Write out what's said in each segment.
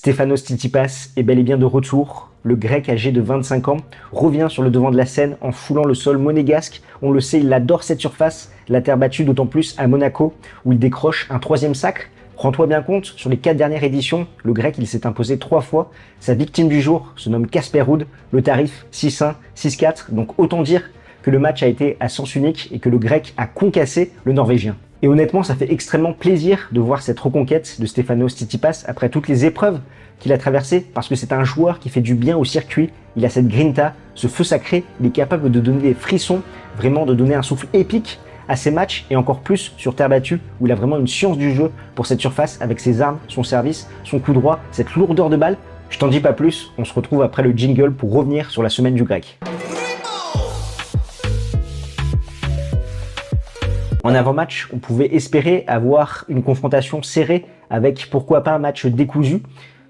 Stefanos Tsitsipas est bel et bien de retour. Le grec âgé de 25 ans revient sur le devant de la scène en foulant le sol monégasque. On le sait, il adore cette surface, la terre battue, d'autant plus à Monaco où il décroche un 3e sacre. Rends-toi bien compte, sur les 4 dernières éditions, le grec il s'est imposé 3 fois. Sa victime du jour se nomme Casper Ruud, le tarif 6-1, 6-4. Donc autant dire que le match a été à sens unique et que le grec a concassé le norvégien. Et honnêtement, ça fait extrêmement plaisir de voir cette reconquête de Stefanos Tsitsipas après toutes les épreuves qu'il a traversées, parce que c'est un joueur qui fait du bien au circuit. Il a cette grinta, ce feu sacré, il est capable de donner des frissons, vraiment de donner un souffle épique à ses matchs, et encore plus sur terre battue, où il a vraiment une science du jeu pour cette surface, avec ses armes, son service, son coup droit, cette lourdeur de balle. Je t'en dis pas plus, on se retrouve après le jingle pour revenir sur la semaine du grec. En avant-match, on pouvait espérer avoir une confrontation serrée avec pourquoi pas un match décousu.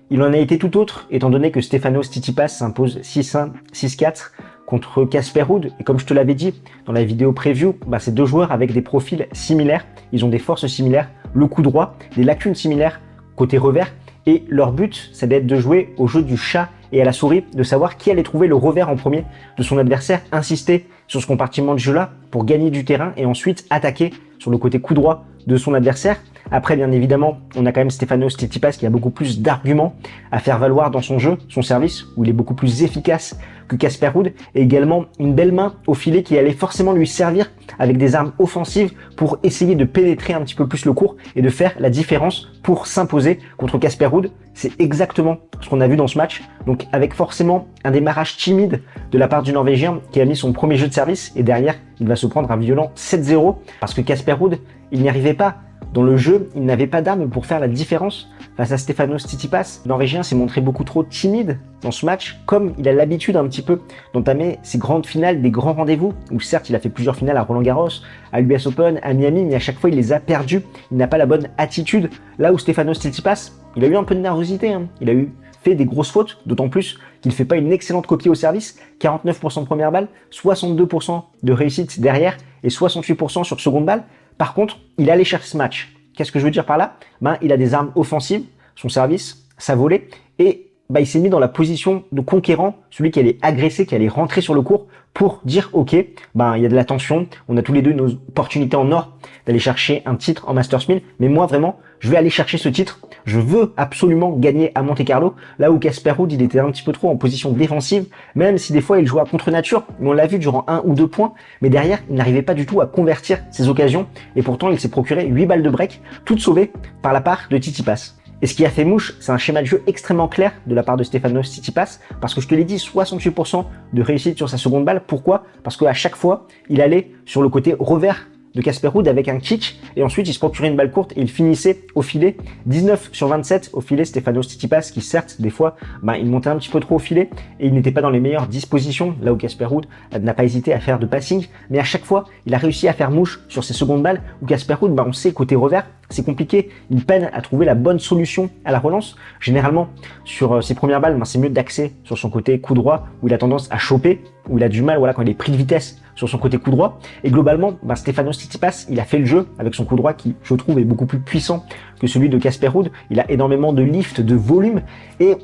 Il en a été tout autre, étant donné que Stefanos Tsitsipas s'impose 6-1, 6-4 contre Casper Ruud. Et comme je te l'avais dit dans la vidéo preview, c'est deux joueurs avec des profils similaires, ils ont des forces similaires, le coup droit, des lacunes similaires côté revers. Et leur but, c'est d'être de jouer au jeu du chat et à la souris, de savoir qui allait trouver le revers en premier de son adversaire, insister sur ce compartiment de jeu-là pour gagner du terrain et ensuite attaquer sur le côté coup droit de son adversaire. Après, bien évidemment, on a quand même Stefanos Tsitsipas qui a beaucoup plus d'arguments à faire valoir dans son jeu, son service, où il est beaucoup plus efficace que Casper Ruud, et également une belle main au filet qui allait forcément lui servir avec des armes offensives pour essayer de pénétrer un petit peu plus le court et de faire la différence pour s'imposer contre Casper Ruud. C'est exactement ce qu'on a vu dans ce match. Donc avec forcément un démarrage timide de la part du Norvégien qui a mis son premier jeu de service, et derrière, il va se prendre un violent 7-0 parce que Casper Ruud, il n'y arrivait pas. Dans le jeu, il n'avait pas d'armes pour faire la différence face à Stefanos Tsitsipas. Le Norvégien s'est montré beaucoup trop timide dans ce match, comme il a l'habitude un petit peu d'entamer ses grandes finales, des grands rendez-vous, où certes il a fait plusieurs finales à Roland-Garros, à l'US Open, à Miami, mais à chaque fois il les a perdus. Il n'a pas la bonne attitude. Là où Stefanos Tsitsipas, il a eu un peu de nervosité, il a fait des grosses fautes, d'autant plus qu'il ne fait pas une excellente copie au service, 49% de première balle, 62% de réussite derrière et 68% sur seconde balle. Par contre, il allait chercher ce match. Qu'est-ce que je veux dire par là? Il a des armes offensives, son service, sa volée, et il s'est mis dans la position de conquérant, celui qui allait agresser, qui allait rentrer sur le court pour dire ok, il y a de la tension, on a tous les deux nos opportunités en or d'aller chercher un titre en Masters 1000, mais moi vraiment, je vais aller chercher ce titre, je veux absolument gagner à Monte-Carlo, là où Casper Ruud, il était un petit peu trop en position défensive, même si des fois il jouait à contre-nature, mais on l'a vu durant 1 ou 2 points, mais derrière, il n'arrivait pas du tout à convertir ses occasions, et pourtant il s'est procuré 8 balles de break, toutes sauvées par la part de Tsitsipas. Et ce qui a fait mouche, c'est un schéma de jeu extrêmement clair de la part de Stefanos Tsitsipas, parce que je te l'ai dit, 68% de réussite sur sa seconde balle. Pourquoi? Parce qu'à chaque fois, il allait sur le côté revers de Casper Ruud avec un kick, et ensuite il se procurait une balle courte et il finissait au filet. 19 sur 27 au filet, Stefanos Tsitsipas, qui certes, des fois, il montait un petit peu trop au filet et il n'était pas dans les meilleures dispositions, là où Casper Ruud n'a pas hésité à faire de passing, mais à chaque fois, il a réussi à faire mouche sur ses secondes balles, où Casper Ruud, on sait, côté revers, c'est compliqué, il peine à trouver la bonne solution à la relance. Généralement, sur ses premières balles, c'est mieux d'axer sur son côté coup droit, où il a tendance à choper, où il a du mal, quand il est pris de vitesse sur son côté coup droit. Et globalement, Stefanos Tsitsipas, il a fait le jeu avec son coup droit qui, je trouve, est beaucoup plus puissant que celui de Casper Ruud. Il a énormément de lift, de volume. Et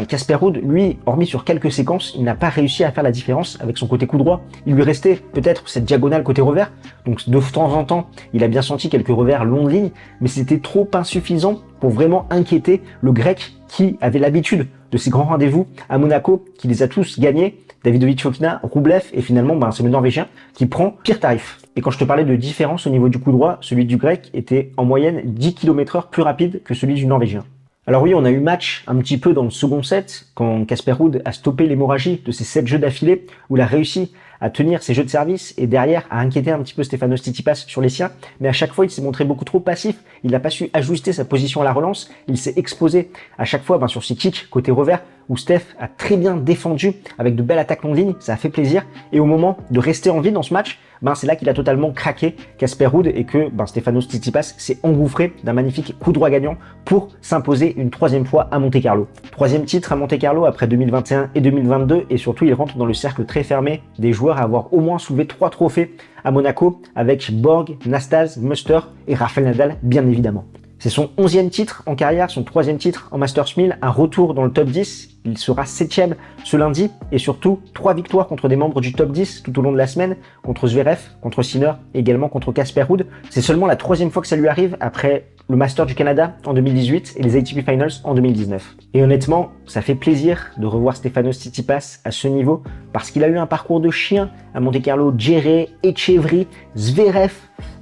Casper Ruud, lui, hormis sur quelques séquences, il n'a pas réussi à faire la différence avec son côté coup droit. Il lui restait peut-être cette diagonale côté revers. Donc de temps en temps, il a bien senti quelques revers longs de ligne, mais c'était trop insuffisant pour vraiment inquiéter le grec qui avait l'habitude de ces grands rendez-vous à Monaco, qui les a tous gagnés. Davidovich Fokina, Rublev, et finalement, c'est le Norvégien qui prend pire tarif. Et quand je te parlais de différence au niveau du coup droit, celui du grec était en moyenne 10 km/h plus rapide que celui du Norvégien. Alors oui, on a eu match un petit peu dans le second set, quand Casper Ruud a stoppé l'hémorragie de ses 7 jeux d'affilée, où il a réussi à tenir ses jeux de service et derrière à inquiéter un petit peu Stefanos Tsitsipas sur les siens, mais à chaque fois il s'est montré beaucoup trop passif, il n'a pas su ajuster sa position à la relance, il s'est exposé à chaque fois sur ses kicks côté revers, où Steph a très bien défendu avec de belles attaques longue ligne, ça a fait plaisir, et au moment de rester en vie dans ce match, c'est là qu'il a totalement craqué Casper Ruud et que Stefanos Tsitsipas s'est engouffré d'un magnifique coup droit gagnant pour s'imposer une 3e fois à Monte-Carlo. 3e titre à Monte-Carlo après 2021 et 2022, et surtout il rentre dans le cercle très fermé des joueurs à avoir au moins soulevé 3 trophées à Monaco avec Borg, Nastase, Muster et Rafael Nadal bien évidemment. C'est son 11e titre en carrière, son 3e titre en Masters 1000, un retour dans le top 10. Il sera 7e ce lundi et surtout 3 victoires contre des membres du top 10 tout au long de la semaine, contre Zverev, contre Sinner et également contre Casper Ruud. C'est seulement la 3e fois que ça lui arrive après le Masters du Canada en 2018 et les ATP Finals en 2019. Et honnêtement, ça fait plaisir de revoir Stefanos Tsitsipas à ce niveau parce qu'il a eu un parcours de chien à Monte-Carlo, Djere, Etcheverry, Zverev,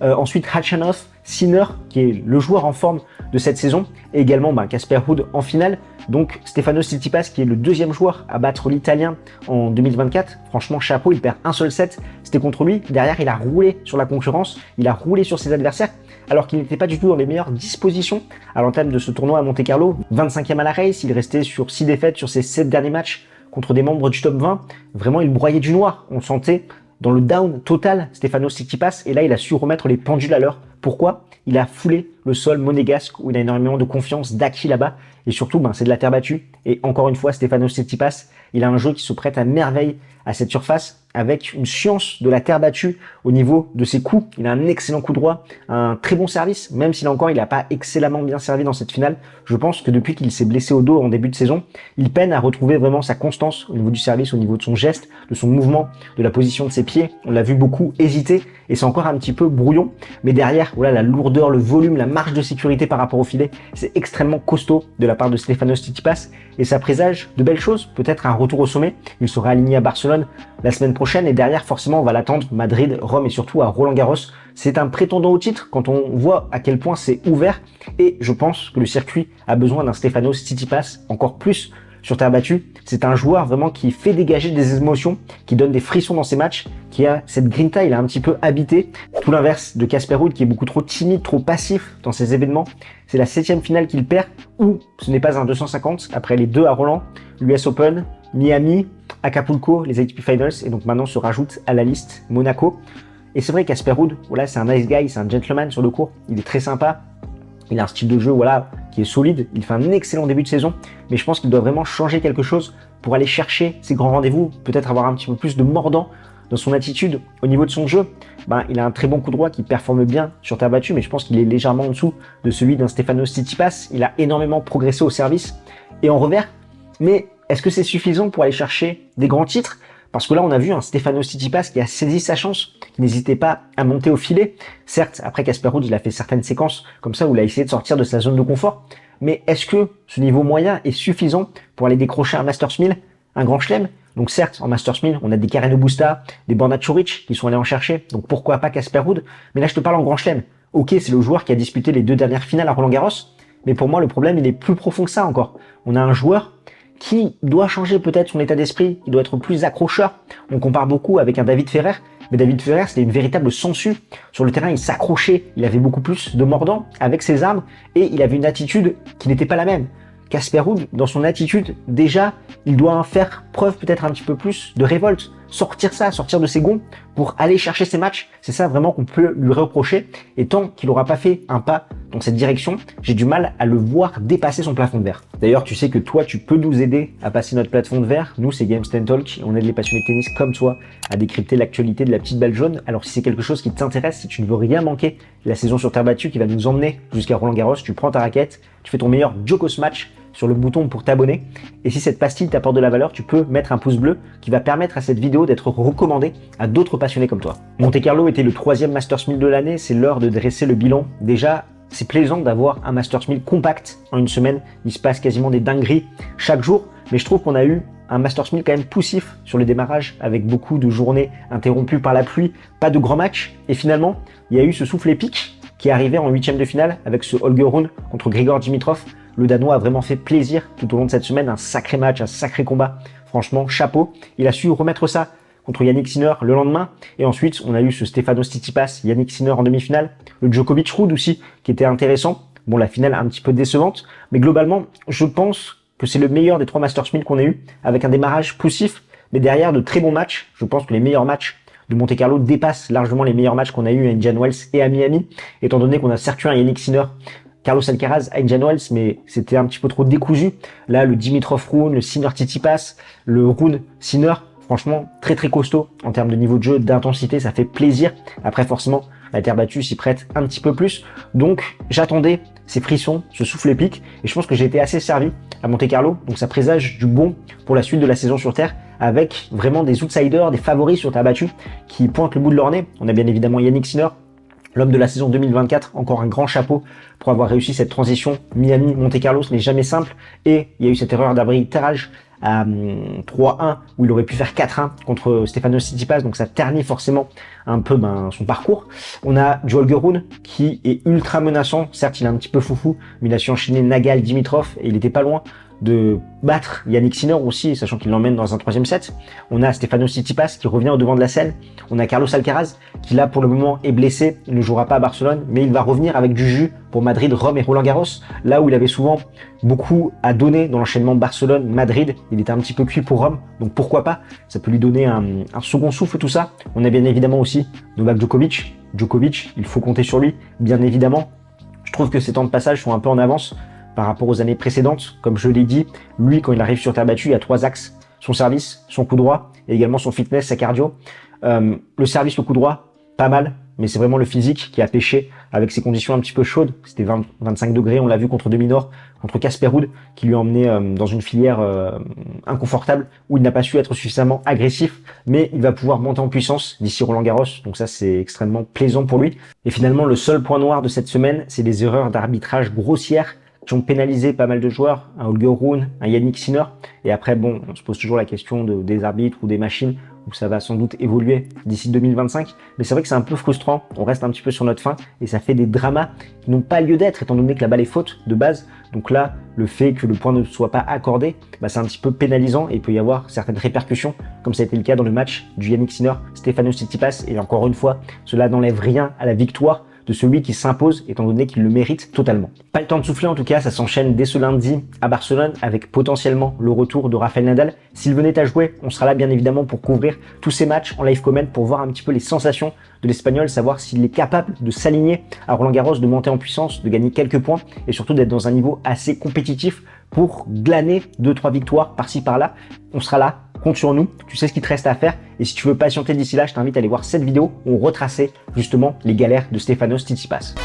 ensuite Khachanov, Sinner qui est le joueur en forme de cette saison et également Casper Ruud en finale. Donc Stefanos Tsitsipas qui est le 2e joueur à battre l'Italien en 2024. Franchement, chapeau, il perd un seul set, c'était contre lui. Derrière, il a roulé sur la concurrence, il a roulé sur ses adversaires alors qu'il n'était pas du tout dans les meilleures dispositions à l'entame de ce tournoi à Monte-Carlo. 25e à la race, il restait sur 6 défaites sur ses 7 derniers matchs contre des membres du top 20. Vraiment, il broyait du noir. On le sentait dans le down total, Stefanos Tsitsipas, et là, il a su remettre les pendules à l'heure. Pourquoi? Il a foulé le sol monégasque où il a énormément de confiance, d'acquis là-bas. Et surtout, c'est de la terre battue. Et encore une fois, Stefanos Tsitsipas, il a un jeu qui se prête à merveille à cette surface avec une science de la terre battue au niveau de ses coups. Il a un excellent coup droit, un très bon service, même s'il n'a pas excellemment bien servi dans cette finale. Je pense que depuis qu'il s'est blessé au dos en début de saison, il peine à retrouver vraiment sa constance au niveau du service, au niveau de son geste, de son mouvement, de la position de ses pieds. On l'a vu beaucoup hésiter et c'est encore un petit peu brouillon. Mais derrière, voilà, la lourdeur, le volume, la marge de sécurité par rapport au filet, c'est extrêmement costaud de la part de Stefanos Tsitsipas et ça présage de belles choses. Peut-être un retour au sommet. Il sera aligné à Barcelone la semaine prochaine et derrière, forcément, on va l'attendre Madrid, Rome et surtout à Roland-Garros. C'est un prétendant au titre quand on voit à quel point c'est ouvert et je pense que le circuit a besoin d'un Stefanos Tsitsipas encore plus sur terre battue. C'est un joueur vraiment qui fait dégager des émotions, qui donne des frissons dans ses matchs, qui a cette grinta, il a un petit peu habité. Tout l'inverse de Casper Ruud qui est beaucoup trop timide, trop passif dans ses événements. C'est la 7e finale qu'il perd ou ce n'est pas un 250 après les 2 à Roland, l'US Open, Miami, Acapulco, les ATP Finals et donc maintenant se rajoute à la liste Monaco. Et c'est vrai Casper Ruud, voilà, c'est un nice guy, c'est un gentleman sur le court, il est très sympa. Il a un style de jeu qui est solide, il fait un excellent début de saison, mais je pense qu'il doit vraiment changer quelque chose pour aller chercher ces grands rendez-vous, peut-être avoir un petit peu plus de mordant dans son attitude au niveau de son jeu. Il a un très bon coup droit qui performe bien sur terre battue, mais je pense qu'il est légèrement en dessous de celui d'un Stefanos Tsitsipas. Il a énormément progressé au service et en revers, mais est-ce que c'est suffisant pour aller chercher des grands titres? Parce que là, on a vu un Stefanos Tsitsipas qui a saisi sa chance, qui n'hésitait pas à monter au filet. Certes, après Casper Ruud, il a fait certaines séquences comme ça où il a essayé de sortir de sa zone de confort. Mais est-ce que ce niveau moyen est suffisant pour aller décrocher un Masters 1000, un grand chelem? Donc certes, en Masters 1000, on a des Carreño Busta, des Borna Coric qui sont allés en chercher. Donc pourquoi pas Casper Ruud? Mais là, je te parle en grand chelem. Ok, c'est le joueur qui a disputé les 2 dernières finales à Roland-Garros. Mais pour moi, le problème, il est plus profond que ça encore. On a un joueur qui doit changer peut-être son état d'esprit, il doit être plus accrocheur. On compare beaucoup avec un David Ferrer, mais David Ferrer, c'était une véritable sangsue. Sur le terrain, il s'accrochait, il avait beaucoup plus de mordant avec ses armes, et il avait une attitude qui n'était pas la même. Casper Ruud, dans son attitude, déjà, il doit faire preuve peut-être un petit peu plus de révolte, sortir de ses gonds pour aller chercher ses matchs. C'est ça vraiment qu'on peut lui reprocher. Et tant qu'il n'aura pas fait un pas dans cette direction, j'ai du mal à le voir dépasser son plafond de verre. D'ailleurs, tu sais que toi, tu peux nous aider à passer notre plafond de verre. Nous, c'est Games Talk et on aide les passionnés de tennis comme toi à décrypter l'actualité de la petite balle jaune. Alors, si c'est quelque chose qui t'intéresse, si tu ne veux rien manquer de la saison sur terre battue qui va nous emmener jusqu'à Roland-Garros, tu prends ta raquette, tu fais ton meilleur Jokos match sur le bouton pour t'abonner. Et si cette pastille t'apporte de la valeur, tu peux mettre un pouce bleu qui va permettre à cette vidéo d'être recommandée à d'autres passionnés comme toi. Monte-Carlo était le 3e Masters 1000 de l'année, c'est l'heure de dresser le bilan. Déjà, c'est plaisant d'avoir un Masters 1000 compact en une semaine. Il se passe quasiment des dingueries chaque jour, mais je trouve qu'on a eu un Masters 1000 quand même poussif sur le démarrage avec beaucoup de journées interrompues par la pluie, pas de grands matchs. Et finalement, il y a eu ce souffle épique qui est arrivé en 8e de finale avec ce Holger Rune contre Grigor Dimitrov. Le Danois a vraiment fait plaisir tout au long de cette semaine, un sacré match, un sacré combat. Franchement, chapeau. Il a su remettre ça contre Yannick Sinner le lendemain. Et ensuite, on a eu ce Stefanos Tsitsipas, Yannick Sinner en demi-finale. Le Djokovic Ruud aussi, qui était intéressant. Bon, la finale un petit peu décevante. Mais globalement, je pense que c'est le meilleur des 3 Masters 1000 qu'on a eu, avec un démarrage poussif, mais derrière de très bons matchs. Je pense que les meilleurs matchs de Monte-Carlo dépassent largement les meilleurs matchs qu'on a eu à Indian Wells et à Miami, étant donné qu'on a certes eu un Yannick Sinner, Carlos Alcaraz à Indian Wells, mais c'était un petit peu trop décousu. Là, le Dimitrov Rune, le Sinner Tsitsipas, le Rune Sinner, franchement, très très costaud en termes de niveau de jeu, d'intensité, ça fait plaisir. Après, forcément, la terre battue s'y prête un petit peu plus. Donc, j'attendais ces frissons, ce souffle épique. Et je pense que j'ai été assez servi à Monte-Carlo. Donc ça présage du bon pour la suite de la saison sur terre, avec vraiment des outsiders, des favoris sur terre battue qui pointent le bout de leur nez. On a bien évidemment Yannick Sinner, l'homme de la saison 2024, encore un grand chapeau pour avoir réussi cette transition Miami-Monte-Carlo. Ce n'est jamais simple. Et il y a eu cette erreur d'arbitrage à 3-1 où il aurait pu faire 4-1 contre Stefanos Tsitsipas, donc ça ternit forcément un peu son parcours. On a Joel Geroun qui est ultra menaçant, certes il est un petit peu foufou, mais il a su enchaîner Nagal, Dimitrov et il était pas loin de battre Yannick Sinner aussi, sachant qu'il l'emmène dans un troisième set. On a Stefanos Tsitsipas qui revient au devant de la scène. On a Carlos Alcaraz qui là pour le moment est blessé, il ne jouera pas à Barcelone, mais il va revenir avec du jus pour Madrid, Rome et Roland-Garros, là où il avait souvent beaucoup à donner dans l'enchaînement Barcelone-Madrid. Il était un petit peu cuit pour Rome, donc pourquoi pas, ça peut lui donner un second souffle tout ça. On a bien évidemment aussi Novak Djokovic. Djokovic, il faut compter sur lui, bien évidemment. Je trouve que ses temps de passage sont un peu en avance par rapport aux années précédentes. Comme je l'ai dit, lui, quand il arrive sur terre battue, il y a 3 axes. Son service, son coup droit, et également son fitness, sa cardio. Le service, le coup droit, pas mal, mais c'est vraiment le physique qui a pêché avec ces conditions un petit peu chaudes. C'était 25 degrés, on l'a vu contre Dominor, contre Casper Ruud, qui lui a emmené dans une filière inconfortable, où il n'a pas su être suffisamment agressif, mais il va pouvoir monter en puissance d'ici Roland-Garros, donc ça c'est extrêmement plaisant pour lui. Et finalement, le seul point noir de cette semaine, c'est des erreurs d'arbitrage grossières qui ont pénalisé pas mal de joueurs, un Holger Rune, un Yannick Sinner. Et après, bon, on se pose toujours la question des arbitres ou des machines, où ça va sans doute évoluer d'ici 2025. Mais c'est vrai que c'est un peu frustrant, on reste un petit peu sur notre faim, et ça fait des dramas qui n'ont pas lieu d'être, étant donné que la balle est faute de base. Donc là, le fait que le point ne soit pas accordé, c'est un petit peu pénalisant, et il peut y avoir certaines répercussions, comme ça a été le cas dans le match du Yannick Sinner, Stefanos Tsitsipas. Et encore une fois, cela n'enlève rien à la victoire de celui qui s'impose, étant donné qu'il le mérite totalement. Pas le temps de souffler en tout cas, ça s'enchaîne dès ce lundi à Barcelone avec potentiellement le retour de Rafael Nadal. S'il venait à jouer, on sera là bien évidemment pour couvrir tous ces matchs en live comment, pour voir un petit peu les sensations de l'Espagnol, savoir s'il est capable de s'aligner à Roland-Garros, de monter en puissance, de gagner quelques points et surtout d'être dans un niveau assez compétitif pour glaner 2-3 victoires par-ci par-là. On sera là, compte sur nous, tu sais ce qu'il te reste à faire. Et si tu veux patienter d'ici là, je t'invite à aller voir cette vidéo où on retraçait justement les galères de Stefanos Tsitsipas.